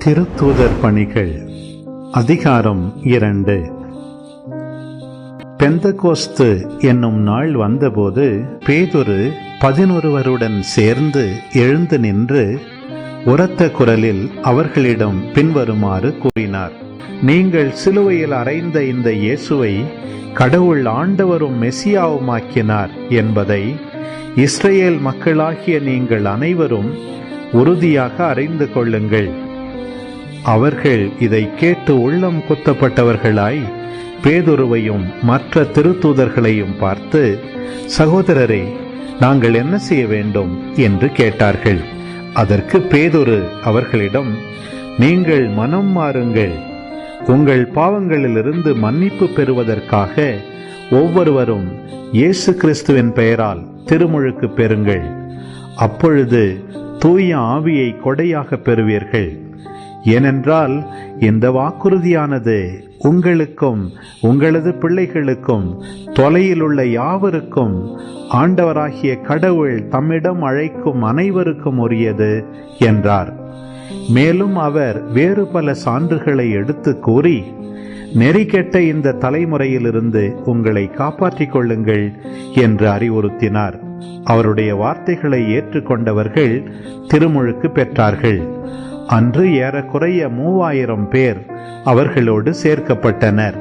திருத்தூதர் பணிகள் அதிகாரம் 2. பெந்தகோஸ்து என்னும் நாள் வந்தபோது பேதுரு 11 சேர்ந்து எழுந்து நின்று உரத்த குரலில் அவர்களிடம் பின்வருமாறு கூறினார். நீங்கள் சிலுவையில் அறைந்த இந்த இயேசுவை கடவுள் ஆண்டவரும் மெசியாவுமாக்கினார் என்பதை இஸ்ரேல் மக்களாகிய நீங்கள் அனைவரும் உறுதியாக அறிந்து கொள்ளுங்கள். அவர்கள் இதை கேட்டு உள்ளம் குத்தப்பட்டவர்களாய் பேதுருவையும் மற்ற திருத்தூதர்களையும் பார்த்து, சகோதரரே, நாங்கள் என்ன செய்ய வேண்டும் என்று கேட்டார்கள். அதற்கு பேதுரு அவர்களிடம், நீங்கள் மனம் மாறுங்கள், உங்கள் பாவங்களிலிருந்து மன்னிப்பு பெறுவதற்காக ஒவ்வொருவரும் இயேசு கிறிஸ்துவின் பெயரால் திருமுழுக்கு பெறுங்கள். அப்பொழுது தூய ஆவியை கொடையாக பெறுவீர்கள். ஏனென்றால் இந்த வாக்குறுதியானது உங்களுக்கும் உங்களது பிள்ளைகளுக்கும் தொலையில் உள்ள யாவருக்கும் ஆண்டவராகிய கடவுள் தம்மிடம் அழைக்கும் அனைவருக்கும் உரியது என்றார். மேலும் அவர் வேறு பல சான்றுகளை எடுத்து கூறி, நெறிகெட்ட இந்த தலைமுறையிலிருந்து உங்களை காப்பாற்றிக் கொள்ளுங்கள் என்று அறிவுறுத்தினார். அவருடைய வார்த்தைகளை ஏற்றுக்கொண்டவர்கள் திருமுழுக்கு பெற்றார்கள். அன்று ஏறக்குறைய 3000 பேர் அவர்களோடு சேர்க்கப்பட்டனர்.